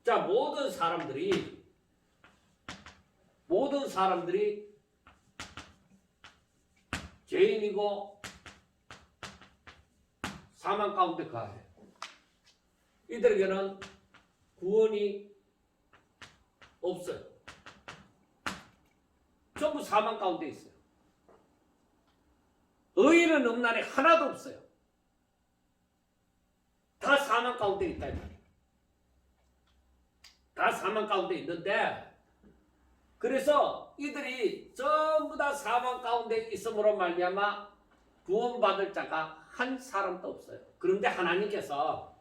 자, 모든 사람들이 죄인이고 사망 가운데 거하여 이들에게는 구원이 없어요. 전부 사망 가운데 있어요. 의인은 없나니 하나도 없어요. 다 사망 가운데 있다. 다 사망 가운데 있는데, 그래서 이들이 전부 다 사망 가운데 있음으로 말미암아 구원받을 자가 한 사람도 없어요. 그런데 하나님께서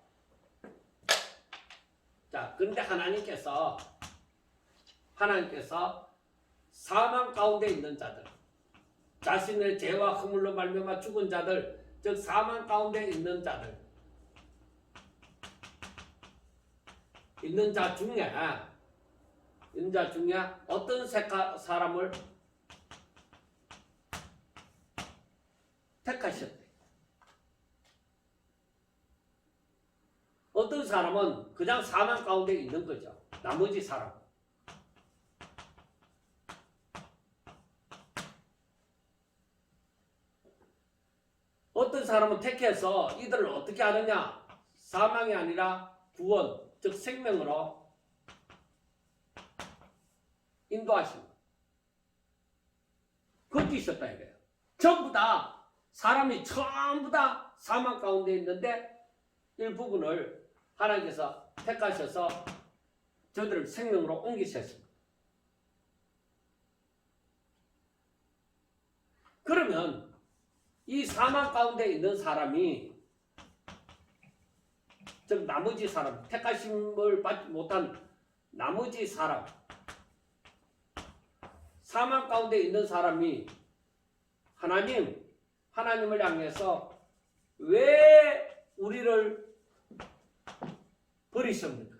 사망 가운데 있는 자들, 자신의 죄와 허물로 말미암아 죽은 자들, 즉 사망 가운데 있는 자 중에 어떤 사람을 택하셨대. 어떤 사람은 그냥 사망 가운데 있는 거죠. 나머지 사람. 어떤 사람은 택해서 이들을 어떻게 하느냐? 사망이 아니라 구원, 즉 생명으로 인도하십니다. 건지셨다 이거예요. 사람이 전부 다 사망 가운데 있는데 일부분을 하나님께서 택하셔서 저들을 생명으로 옮기셨습니다. 그러면 이 사망 가운데 있는 사람이, 즉 나머지 사람, 택하심을 받지 못한 나머지 사람, 사망 가운데 있는 사람이 하나님을 향해서 왜 우리를 버리십니까?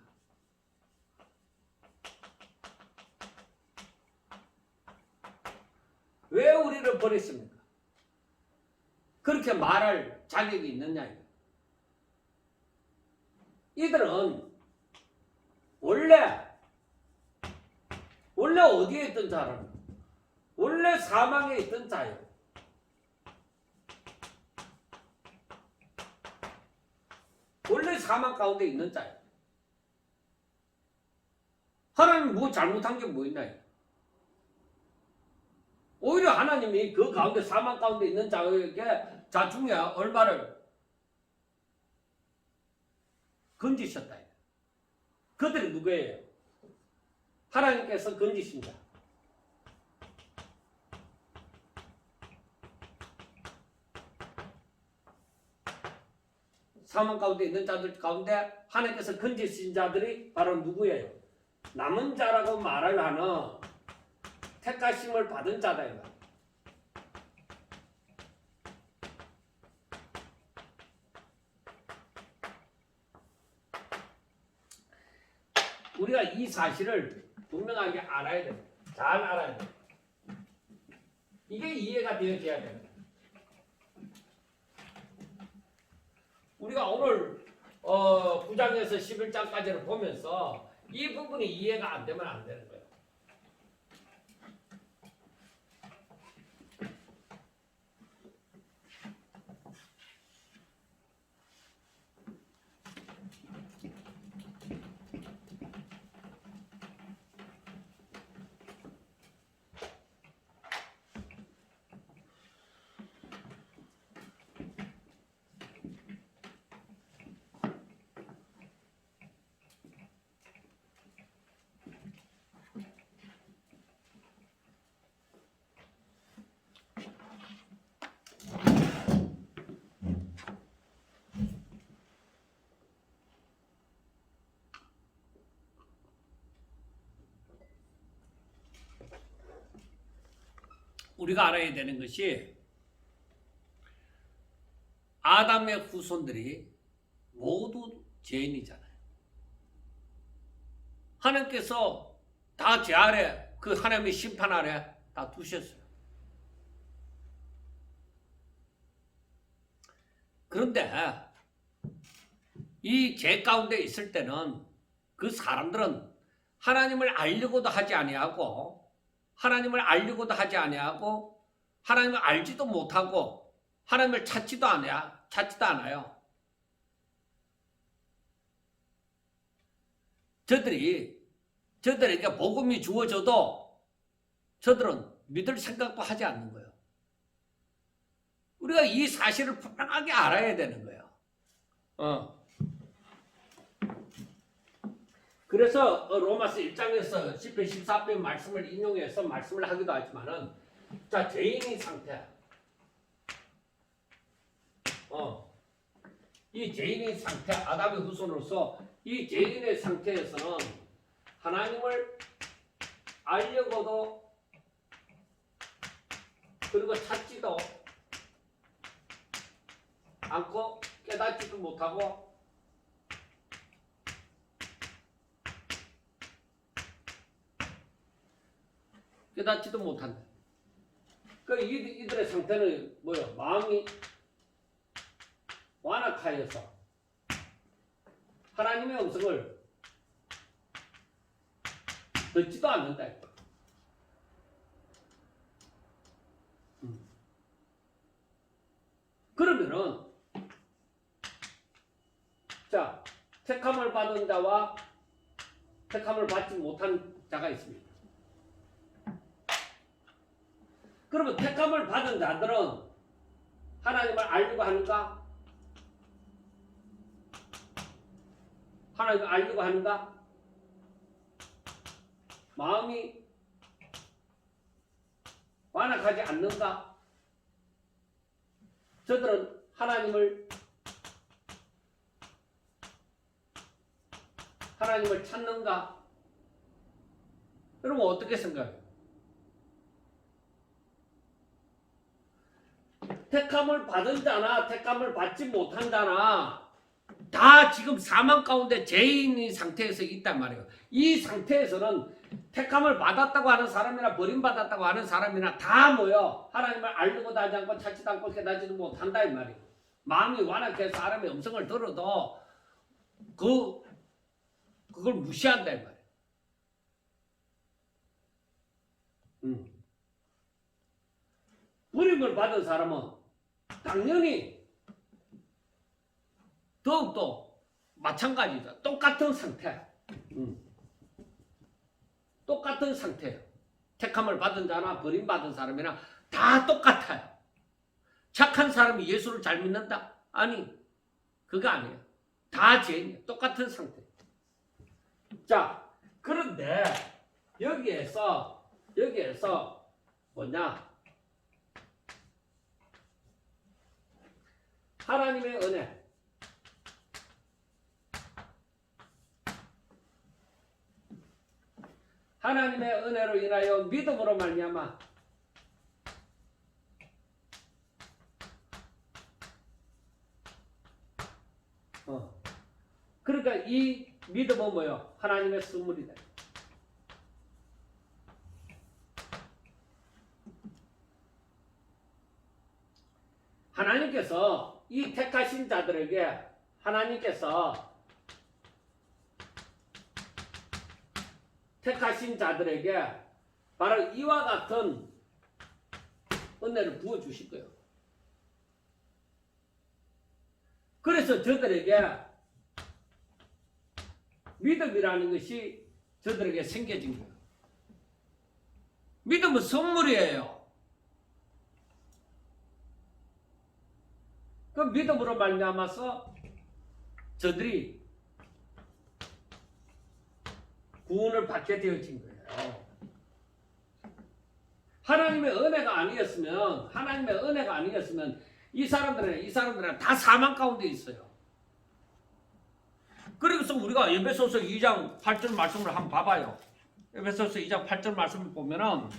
왜 우리를 버리십니까? 그렇게 말할 자격이 있느냐? 이들은 원래 어디에 있던 자라는, 원래 사망에 있던 자예요. 원래 사망 가운데 있는 자예요. 하나님 뭐 잘못한 게 뭐 있나요? 오히려 하나님이 그 가운데 사망 가운데 있는 자 중에 얼마를 건지셨다. 그들이 누구예요? 하나님께서 건지신 자. 사망 가운데 있는 자들 가운데 하나님께서 건지신 자들이 바로 누구예요? 남은 자라고 말을 하는 택하심을 받은 자다. 우리가 이 사실을 분명하게 알아야 됩니다. 잘 알아야 됩니다. 이게 이해가 되어져야 됩니다. 우리가 오늘 9장에서 11장까지를 보면서 이 부분이 이해가 안 되면 안 되는 거예요. 우리가 알아야 되는 것이 아담의 후손들이 모두 죄인이잖아요. 하나님께서 다 죄 아래, 그 하나님의 심판 아래 다 두셨어요. 그런데 이 죄 가운데 있을 때는 그 사람들은 하나님을 알려고도 하지 아니하고 하나님을 알려고도 하지 아니하고 하나님을 알지도 못하고 하나님을 찾지도 않아요. 저들에게 복음이 주어져도 저들은 믿을 생각도 하지 않는 거예요. 우리가 이 사실을 분명하게 알아야 되는 거예요. 그래서 로마서 1장에서 10편 14편 말씀을 인용해서 말씀을 하기도 하지만은 자, 죄인의 상태. 이 죄인의 상태, 아담의 후손으로서 이 죄인의 상태에서는 하나님을 알려고도 그리고 찾지도 않고 깨닫지도 못하고 깨닫지도 못한다. 그 이들의 상태는 뭐요? 마음이 완악하여서 하나님의 음성을 듣지도 않는다. 그러면은 자, 택함을 받은 자와 택함을 받지 못한 자가 있습니다. 그러면 택함을 받은 자들은 하나님을 알려고 하는가? 하나님을 알려고 하는가? 마음이 완악하지 않는가? 저들은 하나님을 찾는가? 여러분 어떻게 생각해요? 택함을 받은 자나 택함을 받지 못한 자나 다 지금 사망 가운데 죄인의 상태에서 있단 말이에요. 이 상태에서는 택함을 받았다고 하는 사람이나 버림받았다고 하는 사람이나 다 모여 하나님을 알려고도 하지 않고 찾지도 않고 깨닫지도 못한다 이 말이에요. 마음이 완악해서 사람의 음성을 들어도 그걸 무시한다 이 말이에요. 버림을 받은 사람은 당연히 더욱더 마찬가지다. 똑같은 상태. 똑같은 상태예요. 택함을 받은 자나 버림받은 사람이나 다 똑같아요. 착한 사람이 예수를 잘 믿는다? 아니, 그거 아니에요. 다 죄인이에요. 똑같은 상태. 자, 그런데 여기에서 뭐냐? 하나님의 은혜. 하나님의 은혜로 인하여 믿음으로 말미암아 그러니까 이 믿음은 뭐예요? 하나님의 선물이다. 하나님께서 이 택하신 자들에게 바로 이와 같은 은혜를 부어주실 거예요. 그래서 저들에게 믿음이라는 것이 저들에게 생겨진 거예요. 믿음은 선물이에요. 그 믿음으로 말미암아서 저들이 구원을 받게 되어진 거예요. 하나님의 은혜가 아니었으면 이 사람들은 다 사망 가운데 있어요. 그래서 우리가 에베소서 2장 8절 말씀을 한번 봐봐요. 에베소서 2장 8절 말씀을 보면은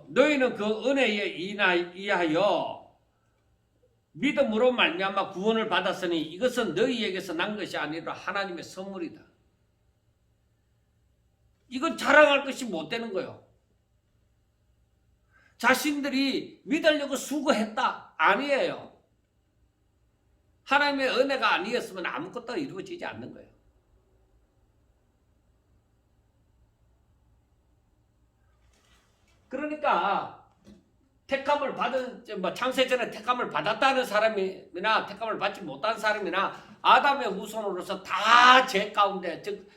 너희는 그 은혜에 인하여 믿음으로 말미암아 구원을 받았으니 이것은 너희에게서 난 것이 아니라 하나님의 선물이다. 이건 자랑할 것이 못 되는 거예요. 자신들이 믿으려고 수고했다. 아니에요. 하나님의 은혜가 아니었으면 아무것도 이루어지지 않는 거예요. 그러니까 택함을 받은 창세전에 택함을 받았다는 사람이나 택함을 받지 못한 사람이나 아담의 후손으로서 다 죄 가운데 즉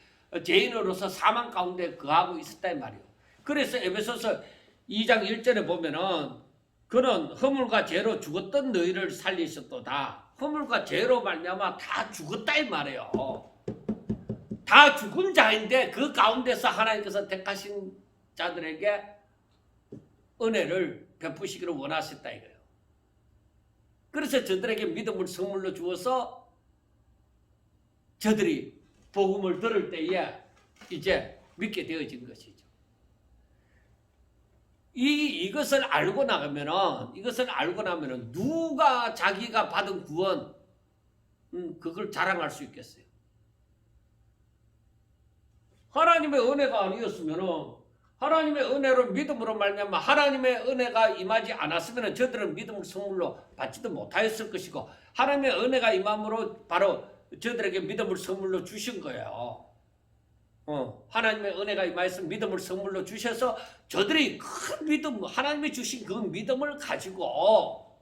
죄인으로서 사망 가운데 거하고 있었다 이 말이에요. 그래서 에베소서 2장 1절에 보면은 그는 허물과 죄로 죽었던 너희를 살리셨도다. 허물과 죄로 말미암아 다 죽었다 이 말이에요. 다 죽은 자인데 그 가운데서 하나님께서 택하신 자들에게 은혜를 베푸시기를 원하셨다 이거예요. 그래서 저들에게 믿음을 선물로 주어서 저들이 복음을 들을 때에 이제 믿게 되어진 것이죠. 이것을 알고 나면은 누가 자기가 받은 구원 그걸 자랑할 수 있겠어요? 하나님의 은혜가 아니었으면은 하나님의 은혜로 믿음으로 말미암아 하나님의 은혜가 임하지 않았으면 저들은 믿음을 선물로 받지도 못하였을 것이고 하나님의 은혜가 임함으로 바로 저들에게 믿음을 선물로 주신 거예요. 하나님의 은혜가 임하여서 믿음을 선물로 주셔서 저들이 큰 믿음, 하나님이 주신 그 믿음을 가지고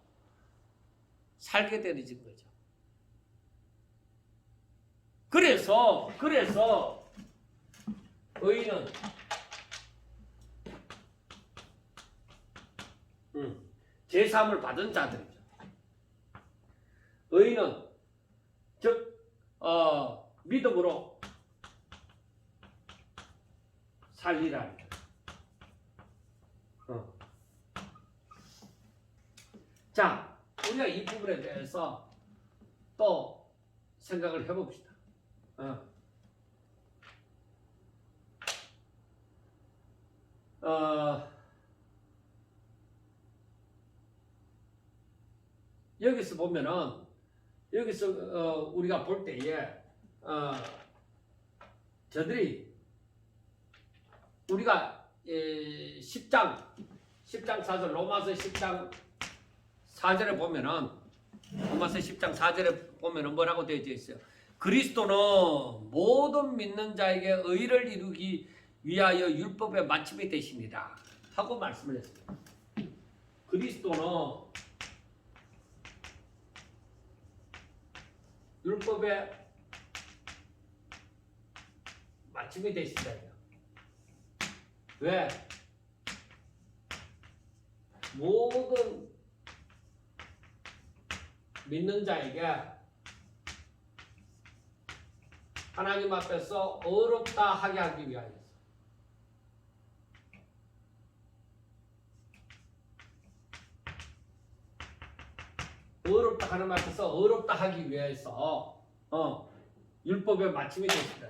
살게 되어진 거죠. 그래서 의인은 제사함을 받은 자들이죠. 의인은 즉 믿음으로 살리라는 거예요. 자, 우리가 이 부분에 대해서 또 생각을 해봅시다. 여기서 보면은 우리가 볼 때에 저들이 우리가 10장 4절 로마서 10장 4절에 보면은 로마서 10장 4절에 보면은 뭐라고 되어 있어요? 그리스도는 모든 믿는 자에게 의를 이루기 위하여 율법의 마침이 되십니다. 하고 말씀을 했어요. 그리스도는 율법의 마침이 되신다. 왜? 모든 믿는 자에게 하나님 앞에서 어렵다 하게 하기 위하여서. 어렵다 하는 앞에서 어렵다 하기 위해서 율법의 마침이 되신다.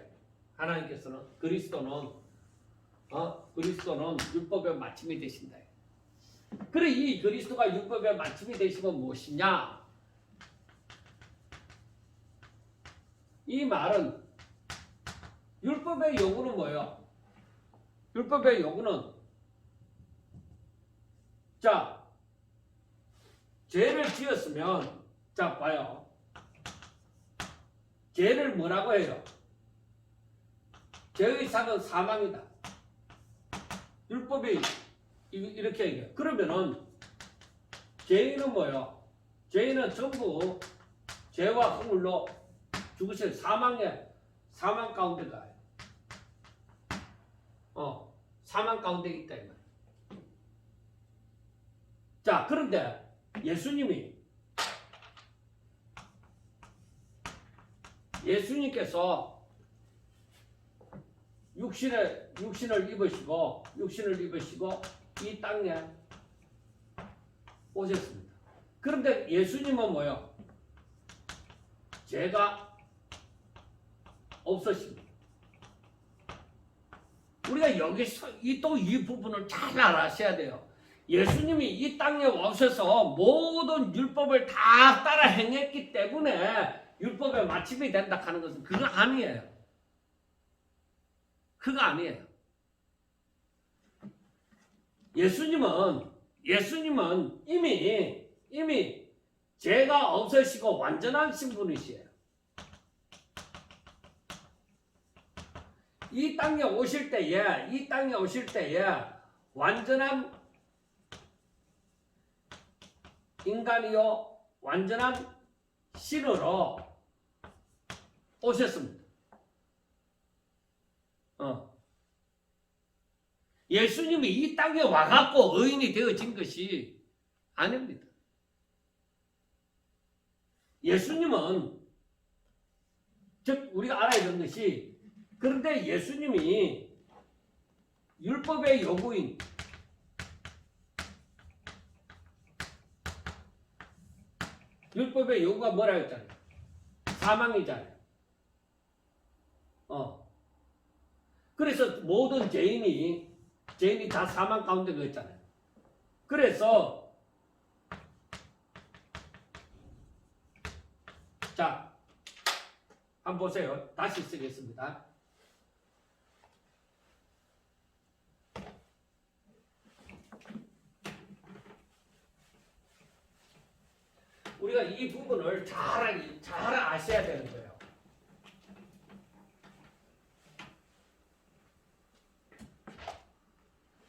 하나님께서는 그리스도는 율법의 마침이 되신다. 그래 이 그리스도가 율법의 마침이 되시면 무엇이냐? 이 말은 율법의 요구는 뭐예요? 율법의 요구는 자 죄를 지었으면 자 봐요. 죄를 뭐라고 해요? 죄의 삭은 사망이다. 율법이 이렇게 얘기해요. 그러면은 죄인은 뭐예요? 죄인은 전부 죄와 허물로 죽으실 사망 가운데 가요. 사망 가운데 있다 이 말이에요. 자 그런데 예수님께서 육신을 입으시고 이 땅에 오셨습니다. 그런데 예수님은 뭐요? 죄가 없으십니다. 우리가 여기서 이 부분을 잘 알아셔야 돼요. 예수님이 이 땅에 오셔서 모든 율법을 다 따라 행했기 때문에 율법의 마침이 된다 하는 것은 그거 아니에요. 그거 아니에요. 예수님은 이미 죄가 없으시고 완전한 신분이시에요. 이 땅에 오실 때에 완전한 인간이요 완전한 신으로 오셨습니다. 예수님이 이 땅에 와갖고 의인이 되어진 것이 아닙니다. 예수님은 즉 우리가 알아야 되는 것이 그런데 예수님이 율법의 요구인 율법의 요구가 뭐라 했잖아요? 사망이잖아요. 그래서 모든 죄인이 다 사망 가운데 있잖아요. 그래서 자, 한번 보세요. 다시 쓰겠습니다. 우리가 이 부분을 잘 아셔야 되는 거예요.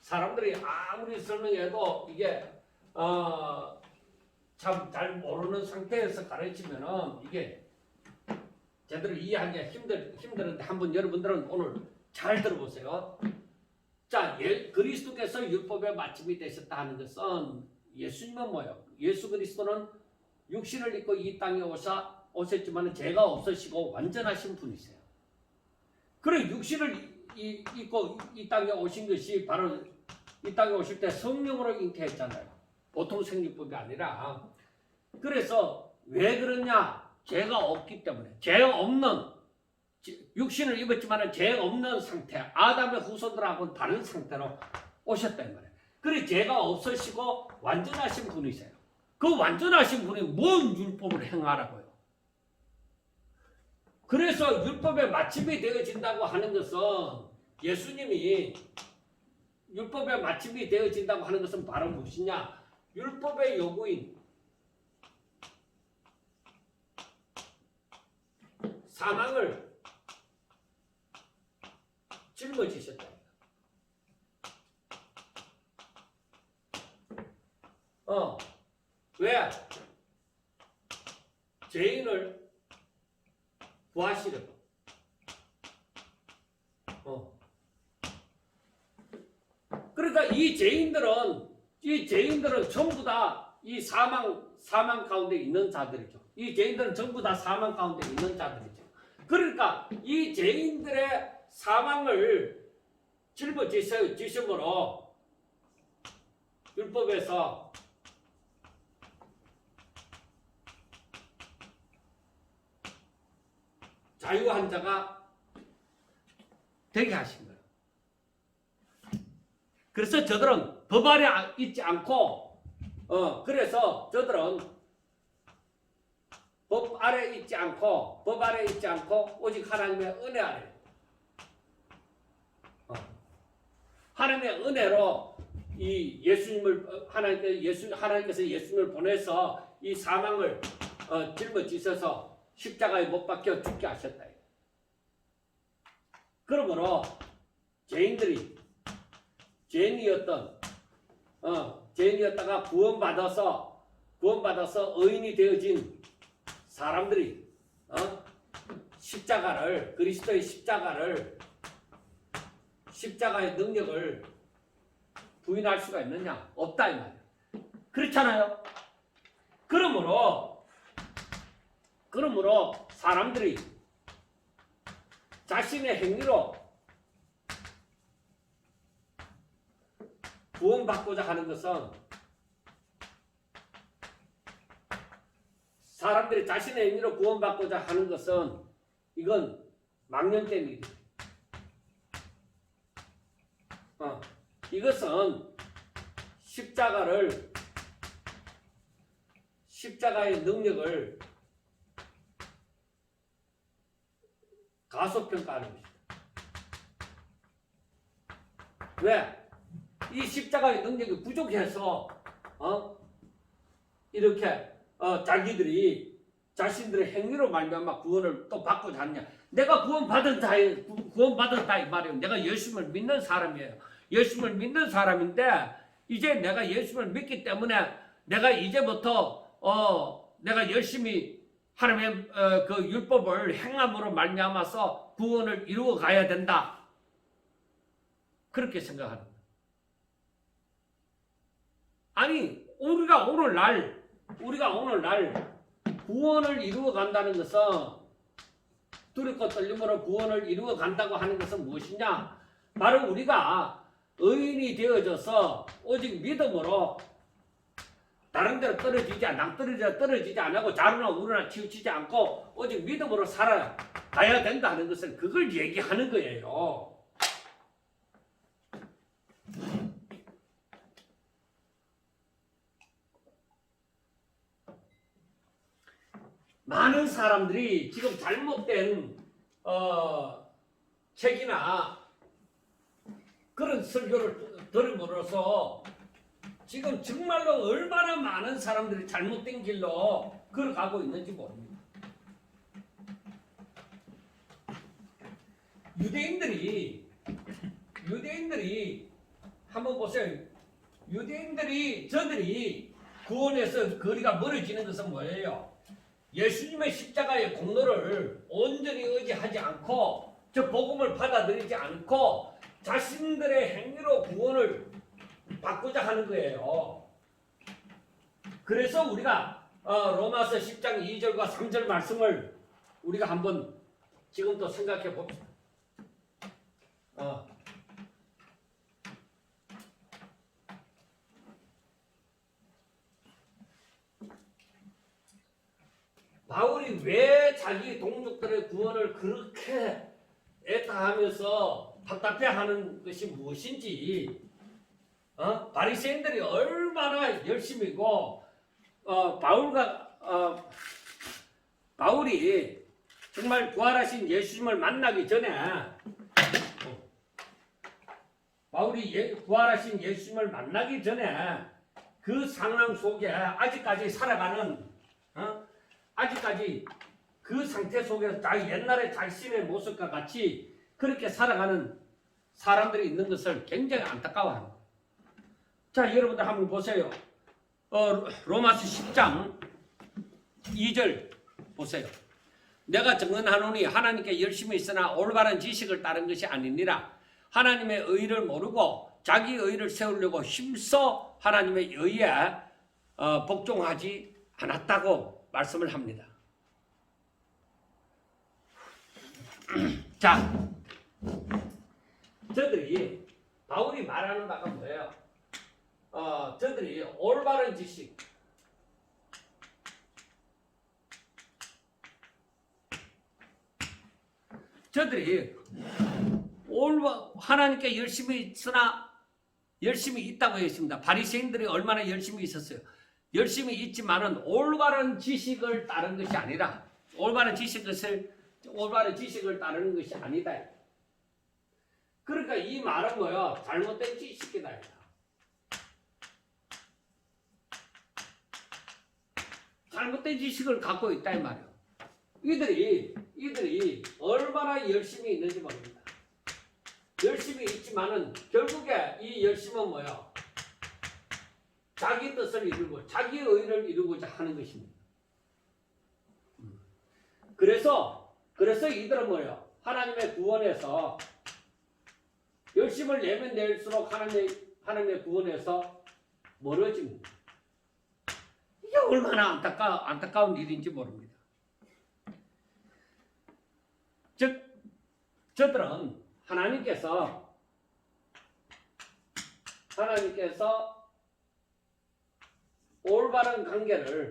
사람들이 아무리 설명해도 이게 참 잘 모르는 상태에서 가르치면은 이게 제대로 이해하기가 힘들은데 한번 여러분들은 오늘 잘 들어보세요. 자, 그리스도께서 율법의 마침이 되셨다 하는 것은 예수님은 뭐예요? 예수 그리스도는 육신을 입고 이 땅에 오셨지만 죄가 없으시고 완전하신 분이세요. 그래 육신을 입고 이 땅에 오신 것이 바로 이 땅에 오실 때 성령으로 잉태했잖아요. 보통 생리법이 아니라. 그래서 왜 그러냐? 죄가 없기 때문에. 죄 없는 육신을 입었지만 죄 없는 상태, 아담의 후손들하고는 다른 상태로 오셨단 말이에요. 그래 죄가 없으시고 완전하신 분이세요. 그 완전하신 분이 뭔 율법을 행하라고요? 그래서 율법의 마침이 되어진다고 하는 것은 예수님이 율법의 마침이 되어진다고 하는 것은 바로 무엇이냐? 율법의 요구인 사망을 짊어지셨다. 왜? 죄인을 구하시려고. 그러니까 이 죄인들은 전부 다 이 사망 가운데 있는 자들이죠. 이 죄인들은 전부 다 사망 가운데 있는 자들이죠. 그러니까 이 죄인들의 사망을 짊어지심으로 율법에서 자유한 자가 되게 하신 거예요. 그래서 저들은 법 아래 있지 않고 그래서 저들은 법 아래 있지 않고 오직 하나님의 은혜 아래 하나님의 은혜로 이 예수님을 하나님께서 예수님을 보내서 이 사망을 짊어지셔서 십자가에 못 박혀 죽게 하셨다. 그러므로 죄인이었다가 구원받아서 의인이 되어진 사람들이 그리스도의 십자가의 능력을 부인할 수가 있느냐? 없다 이 말이야. 그렇잖아요. 그러므로 사람들이 자신의 행위로 구원받고자 하는 것은 사람들이 자신의 행위로 구원받고자 하는 것은 이건 망령된 일이에요. 이것은 십자가의 능력을 가소평가하는 것이다. 왜? 이 십자가의 능력이 부족해서 이렇게 자기들이 자신들의 행위로 말미암아 구원을 또 받고자 하느냐? 내가 구원받은 다 이 말이에요. 내가 예수님을 믿는 사람이에요. 예수님을 믿는 사람인데 이제 내가 예수님을 믿기 때문에 내가 이제부터 내가 열심히 하나님의 그 율법을 행함으로 말미암아서 구원을 이루어 가야 된다. 그렇게 생각하는 거예요. 아니 우리가 오늘날 구원을 이루어 간다는 것은 두렵고 떨림으로 구원을 이루어 간다고 하는 것은 무엇이냐? 바로 우리가 의인이 되어져서 오직 믿음으로 다른 데로 떨어지지 않고 자루나 우루나 치우치지 않고 오직 믿음으로 살아가야 된다는 것은 그걸 얘기하는 거예요. 많은 사람들이 지금 잘못된 책이나 그런 설교를 들음으로써 지금 정말로 얼마나 많은 사람들이 잘못된 길로 걸어가고 있는지 모릅니다. 유대인들이 한번 보세요. 저들이 구원에서 거리가 멀어지는 것은 뭐예요? 예수님의 십자가의 공로를 온전히 의지하지 않고 저 복음을 받아들이지 않고 자신들의 행위로 구원을 받고자 하는 거예요. 그래서 우리가 로마서 10장 2절과 3절 말씀을 우리가 한번 지금도 생각해 봅시다. 바울이 왜 자기 동족들의 구원을 그렇게 애타하면서 답답해하는 것이 무엇인지, 바리새인들이 얼마나 열심이고 바울이 정말 부활하신 예수님을 만나기 전에 그 상황 속에 아직까지 살아가는 아직까지 그 상태 속에서 옛날에 자신의 모습과 같이 그렇게 살아가는 사람들이 있는 것을 굉장히 안타까워합니다. 자, 여러분들 한번 보세요. 로마서 10장 2절 보세요. 내가 증언하노니 하나님께 열심히 있으나 올바른 지식을 따른 것이 아니니라. 하나님의 의를 모르고 자기 의를 세우려고 힘써 하나님의 의에 복종하지 않았다고 말씀을 합니다. 자, 저들이 바울이 말하는 바가 뭐예요? 저들이 올바른 지식, 저들이 하나님께 열심히 있으나 열심히 있다고 했습니다. 바리새인들이 얼마나 열심히 있었어요. 열심히 있지만은 올바른 지식을 따른 것이 아니라 올바른 지식을 따르는 것이 아니다. 그러니까 이 말은 뭐야? 잘못된 지식이다. 잘못된 지식을 갖고 있다 이 말이에요. 이들이 얼마나 열심히 있는지 모릅니다. 열심히 있지만은 결국에 이 열심은 뭐야? 자기 뜻을 이루고 자기 의를 이루고자 하는 것입니다. 그래서 이들은 뭐예요? 하나님의 구원에서 열심을 내면 낼수록 하나님의 구원에서 멀어집니다. 이게 얼마나 안타까운 일인지 모릅니다. 즉 저들은 하나님께서 올바른 관계를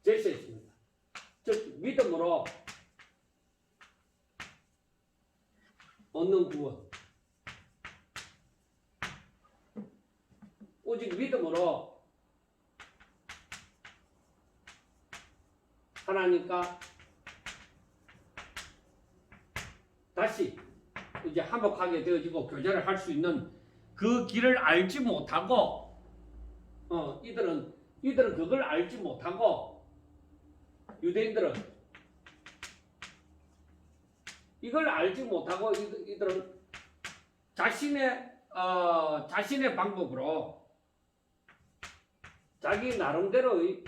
제시했습니다. 즉 믿음으로 얻는 구원, 오직 믿음으로 하나님과 다시 이제 화목하게 되어지고 교제를 할 수 있는 그 길을 알지 못하고 이들은 그걸 알지 못하고 유대인들은 이걸 알지 못하고 이들은 자신의 방법으로 자기 나름대로의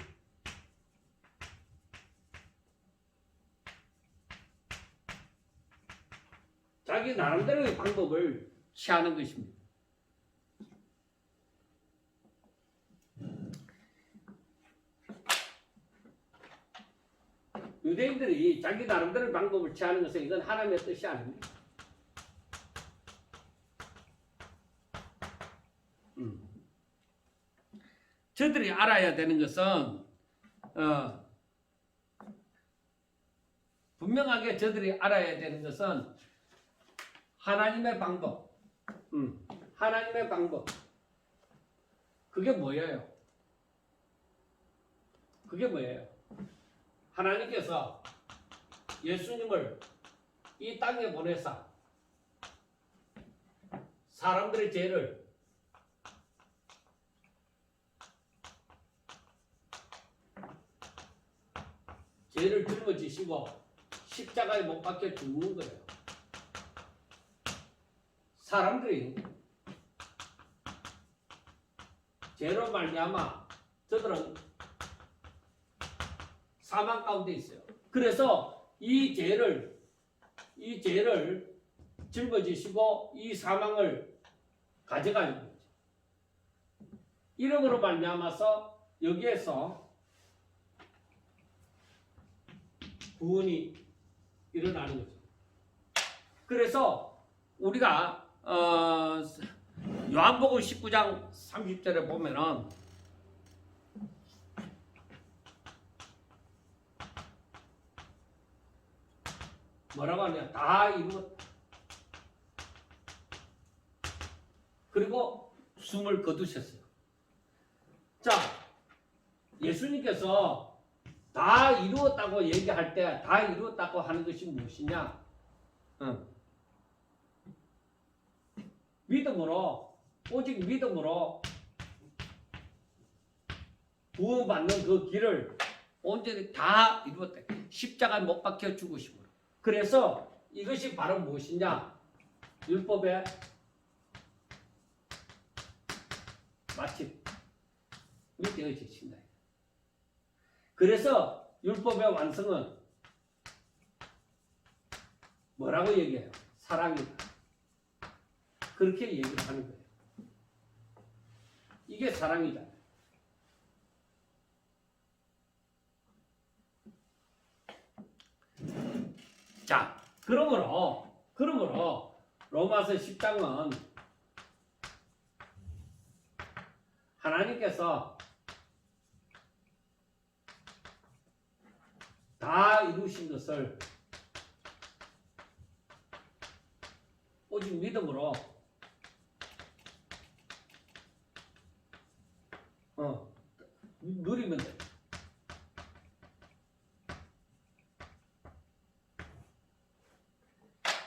방법을 취하는 것입니다. 유대인들이 자기 나름대로의 방법을 취하는 것은 이건 하나님의 뜻이 아닙니다. 저들이 알아야 되는 것은 분명하게 저들이 알아야 되는 것은 하나님의 방법. 하나님의 방법. 그게 뭐예요? 하나님께서 예수님을 이 땅에 보내사 사람들의 죄를 짊어지시고 십자가에 못 박혀 죽는 거예요. 사람들이 죄로 말미암아 저들은 사망 가운데 있어요. 그래서 이 죄를 짊어지시고 이 사망을 가져가는 거죠. 이름으로 말미암아서 여기에서 구원이 일어나는 거죠. 그래서 우리가 요한복음 19장 30절에 보면은 뭐라고 하냐? 다 이루었다. 그리고 숨을 거두셨어요. 자, 예수님께서 다 이루었다고 얘기할 때 다 이루었다고 하는 것이 무엇이냐? 믿음으로, 오직 믿음으로 구원받는 그 길을 온전히 다 이루었다. 십자가에 못 박혀 죽으심으로. 그래서 이것이 바로 무엇이냐? 율법의 마침 되어지신다. 그래서 율법의 완성은 뭐라고 얘기해요? 사랑이다. 그렇게 얘기를 하는 거예요. 이게 사랑이다. 자, 그러므로 로마서 10장은 하나님께서 다 이루신 것을 오직 믿음으로 누리면 돼.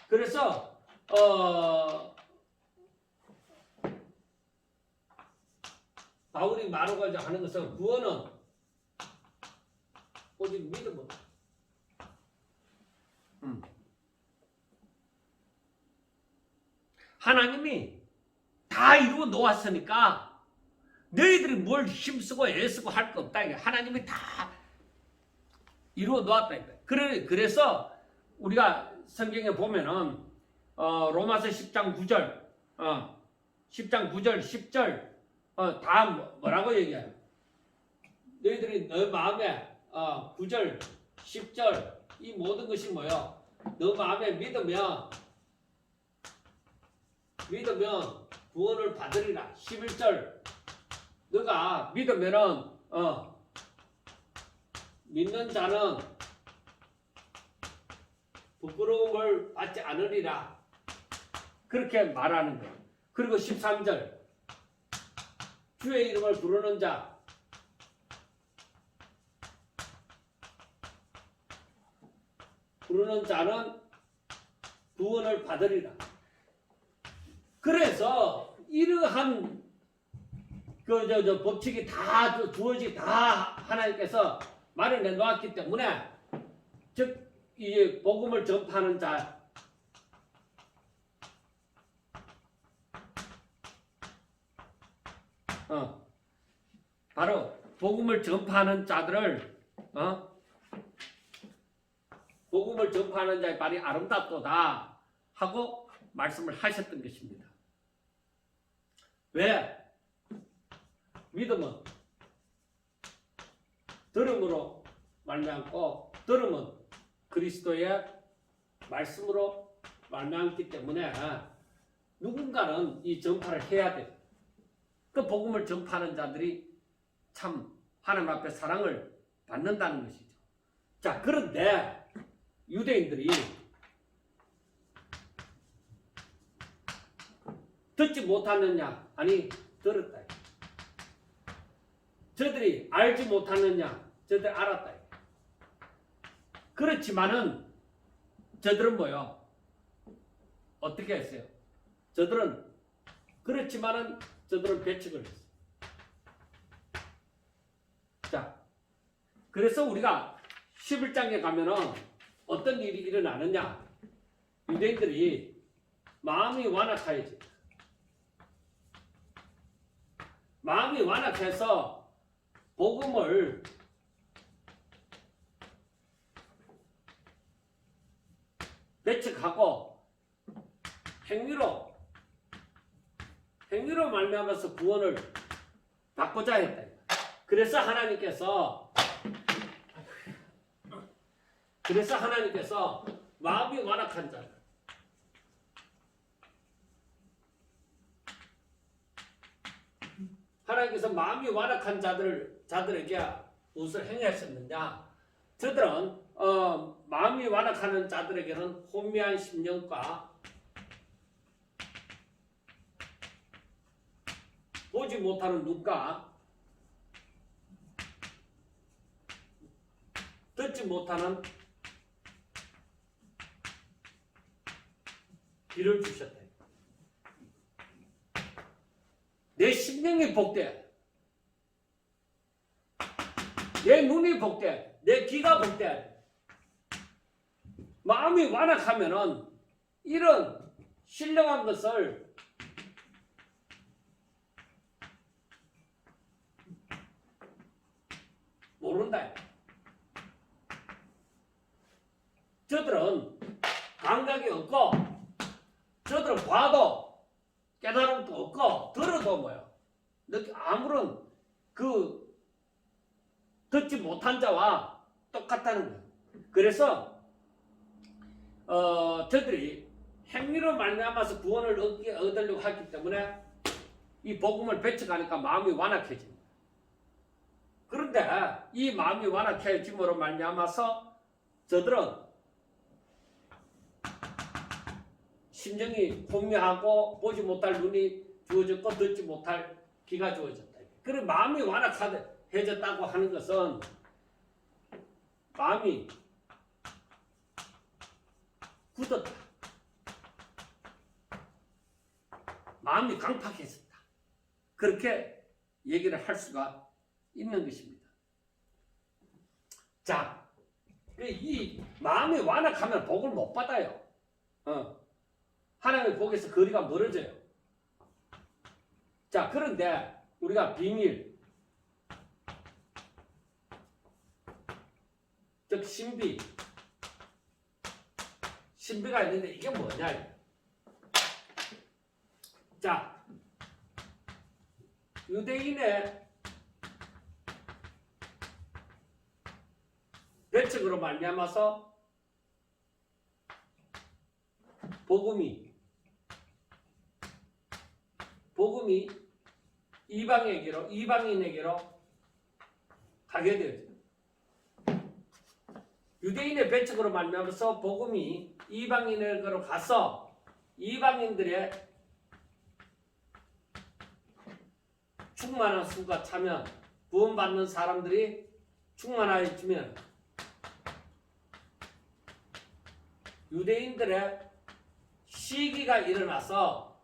그래서 바울이 말하고자 하는 것은 구원은 오직 믿음으로. 하나님이 다 이루어 놓았으니까 너희들이 뭘 힘쓰고 애쓰고 할 거 없다. 하나님이 다 이루어 놓았다. 그래서 우리가 성경에 보면은 로마서 10장 9절 10장 9절 10절 다 뭐라고 얘기해요? 너희들이 너 마음에 9절 10절 이 모든 것이 뭐요? 너 마음에 믿으면 구원을 받으리라. 11절 너가 믿으면은 믿는 자는 부끄러움을 받지 않으리라. 그렇게 말하는 거예요. 그리고 13절 주의 이름을 부르는 자는 구원을 받으리라. 그래서 이러한 법칙이 다 주어지게 다 하나님께서 마련해 놓았기 때문에 즉 이 복음을 전파하는 자 바로 복음을 전파하는 자들을 복음을 전파하는 자의 발이 아름답도다 하고 말씀을 하셨던 것입니다. 왜? 믿음은 들음으로 말미암고 들음은 그리스도의 말씀으로 말미암기 때문에 누군가는 이 전파를 해야 돼. 그 복음을 전파하는 자들이 참 하나님 앞에 사랑을 받는다는 것이죠. 자, 그런데 유대인들이 듣지 못하느냐? 아니, 들었다. 저들이 알지 못하느냐? 저들 알았다. 그렇지만은 저들은 뭐요? 어떻게 했어요? 저들은 그렇지만은 저들은 배척을 했어요. 자, 그래서 우리가 11장에 가면은 어떤 일이 일어나느냐? 유대인들이 마음이 완악하여지. 마음이 완악해서 복음을 배척하고 행위로 말미암아서 구원을 받고자 했다. 그래서 하나님께서 마음이 완악한 자들, 하나님께서 마음이 완악한 자들에게 무엇을 행하셨느냐? 저들은 마음이 완악하는 자들에게는 혼미한 심령과 보지 못하는 눈과 듣지 못하는 귀를 주셨다. 내 심령이 복돼, 내 눈이 복돼, 내 귀가 복돼. 마음이 완악하면은 이런 신령한 것을 모른다. 저들은 감각이 없고, 저들은 봐도 깨달음도 없고, 들어도 뭐요? 아무런 듣지 못한 자와 똑같다는 거예요. 그래서 저들이 행위로 말미암아서 구원을 얻으려고 하기 때문에 이 복음을 배척하니까 마음이 완악해집니다. 그런데 이 마음이 완악해짐으로 말미암아서 저들은 심정이 혼미하고 보지 못할 눈이 주어졌고 듣지 못할 귀가 주어졌다. 그리고 마음이 완악해졌다고 하는 것은 마음이 굳었다. 마음이 강팍해졌다. 그렇게 얘기를 할 수가 있는 것입니다. 자, 이 마음이 완악하면 복을 못 받아요. 하나님의 복에서 거리가 멀어져요. 자, 그런데 우리가 비밀, 즉 신비가 있는데 이게 뭐냐? 자, 유대인의 배척으로 말미암아서 복음이 이방인에게로 가게 되죠. 유대인의 배척으로 말미암아서 복음이 이방인에게로 가서 이방인들의 충만한 수가 차면, 구원받는 사람들이 충만해지면 유대인들의 시기가 일어나서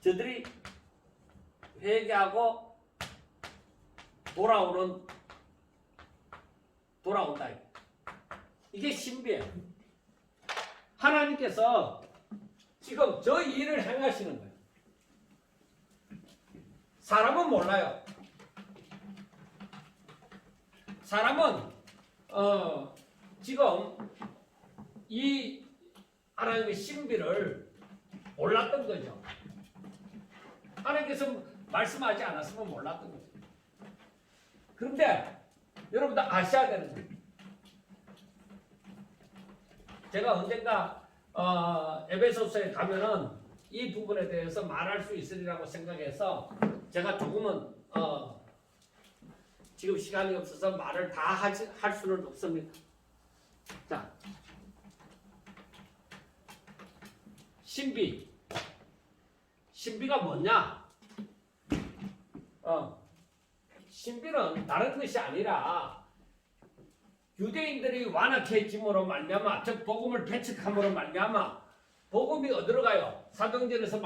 저들이 회개하고 돌아온다. 이게 신비예요. 하나님께서 지금 저 일을 행하시는 거예요. 사람은 몰라요. 사람은 지금 이 하나님의 신비를 몰랐던 거죠. 하나님께서 말씀하지 않았으면 몰랐던 거죠. 그런데 여러분들 아셔야 되는 거예요. 제가 언젠가 에베소서에 가면은 이 부분에 대해서 말할 수 있으리라고 생각해서 제가 조금은 지금 시간이 없어서 말을 다 할 수는 없습니다. 자, 신비가 뭐냐? 신비는 다른 것이 아니라 유대인들이 완악해짐으로 말미암아, 즉 복음을 배척함으로 말미암아 복음이 어디로 가요? 사도행전에서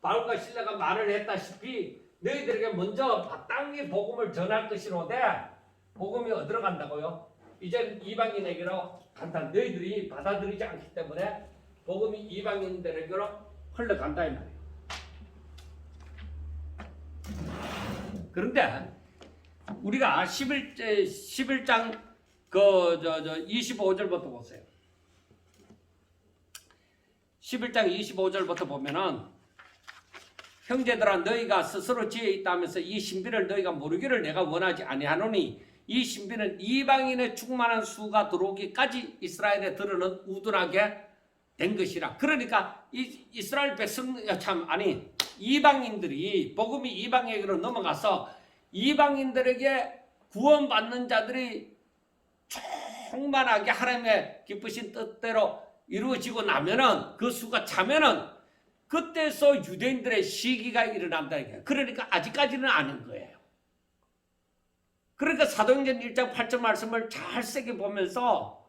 바울과 실라가 말을 했다시피 너희들에게 먼저 마땅히 복음을 전할 것이로되 복음이 어디로 간다고요? 이제는 이방인에게로 간다. 너희들이 받아들이지 않기 때문에 복음이 이방인들에게로 흘러간다 이 말이에요. 그런데 우리가 11장 25절부터 보세요. 11장 25절부터 보면은 형제들아 너희가 스스로 지혜 있다면서 이 신비를 너희가 모르기를 내가 원하지 아니하노니 이 신비는 이방인의 충만한 수가 들어오기까지 이스라엘에 들어는 우둔하게 된 것이라. 그러니까 이스라엘 백성 이방인들이 복음이 이방에게로 넘어가서 이방인들에게 구원받는 자들이 충만하게 하나님의 기쁘신 뜻대로 이루어지고 나면은 그 수가 차면은 그때서 유대인들의 시기가 일어난다 이게. 그러니까 아직까지는 아닌 거예요. 그러니까 사도행전 1장 8절 말씀을 잘 세게 보면서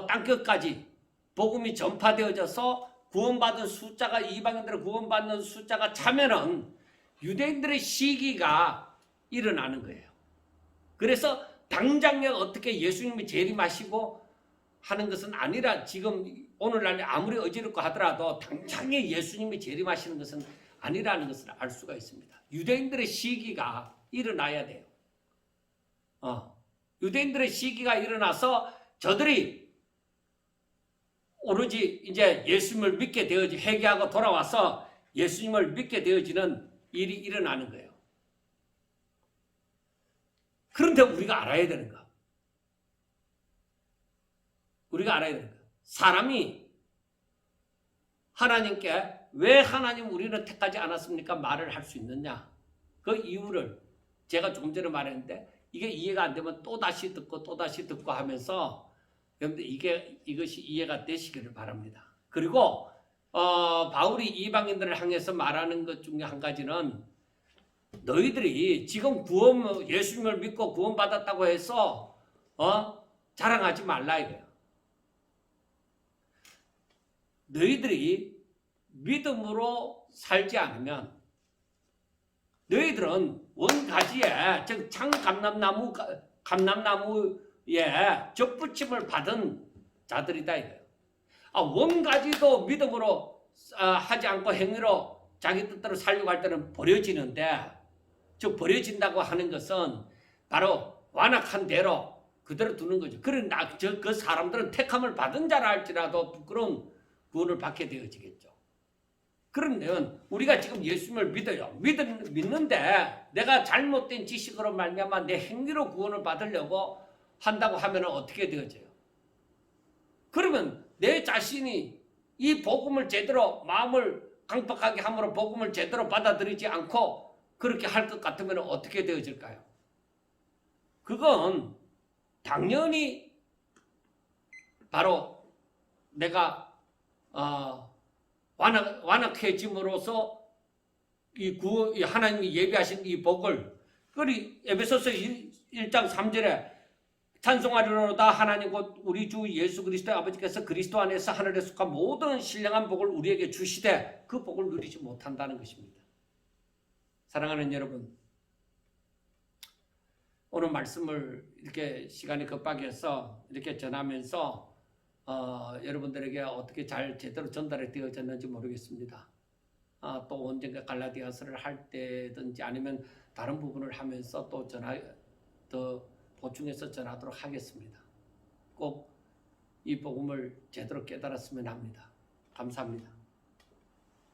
땅끝까지 복음이 전파되어져서 구원받은 숫자가 이방인들의 구원받는 숫자가 차면은 유대인들의 시기가 일어나는 거예요. 그래서 당장에 어떻게 예수님이 재림하시고 하는 것은 아니라 지금 오늘날 아무리 어지럽고 하더라도 당장에 예수님이 재림하시는 것은 아니라는 것을 알 수가 있습니다. 유대인들의 시기가 일어나야 돼요. 유대인들의 시기가 일어나서 저들이 오로지 이제 예수님을 믿게 되어지 회개하고 돌아와서 예수님을 믿게 되어지는 일이 일어나는 거예요. 그런데 우리가 알아야 되는 거. 사람이 하나님께 왜 하나님 우리는 택하지 않았습니까? 말을 할 수 있느냐? 그 이유를 제가 조금 전에 말했는데 이게 이해가 안 되면 또다시 듣고 하면서 여러분들 이것이 이해가 되시기를 바랍니다. 그리고 바울이 이방인들을 향해서 말하는 것 중에 한 가지는 너희들이 지금 예수님을 믿고 구원받았다고 해서 자랑하지 말라 이거예요. 너희들이 믿음으로 살지 않으면 너희들은 원가지에 즉 감람나무에 접붙임을 받은 자들이다 이거예요. 원가지도 믿음으로 하지 않고 행위로 자기 뜻대로 살려고 할 때는 버려지는데, 즉 버려진다고 하는 것은 바로 완악한 대로 그대로 두는 거죠. 그러나 그 사람들은 택함을 받은 자라 할지라도 부끄러운 구원을 받게 되어지겠죠. 그러면 우리가 지금 예수님을 믿어요. 믿는데 내가 잘못된 지식으로 말미암아 내 행위로 구원을 받으려고 한다고 하면 어떻게 되어져요? 그러면 내 자신이 이 복음을 제대로 마음을 강팍하게 함으로 복음을 제대로 받아들이지 않고 그렇게 할 것 같으면 어떻게 되어질까요? 그건 당연히 바로 내가 완악해짐으로써 이 하나님이 예비하신 이 복을, 에베소서 1장 3절에 찬송하리로다. 하나님 곧 우리 주 예수 그리스도의 아버지께서 그리스도 안에서 하늘에 속한 모든 신령한 복을 우리에게 주시되 그 복을 누리지 못한다는 것입니다. 사랑하는 여러분, 오늘 말씀을 이렇게 시간이 급하게 해서 이렇게 전하면서 여러분들에게 어떻게 잘 제대로 전달이 되어졌는지 모르겠습니다. 또 언젠가 갈라디아서를 할 때든지 아니면 다른 부분을 하면서 또 더 보충해서 전하도록 하겠습니다. 꼭 이 복음을 제대로 깨달았으면 합니다. 감사합니다.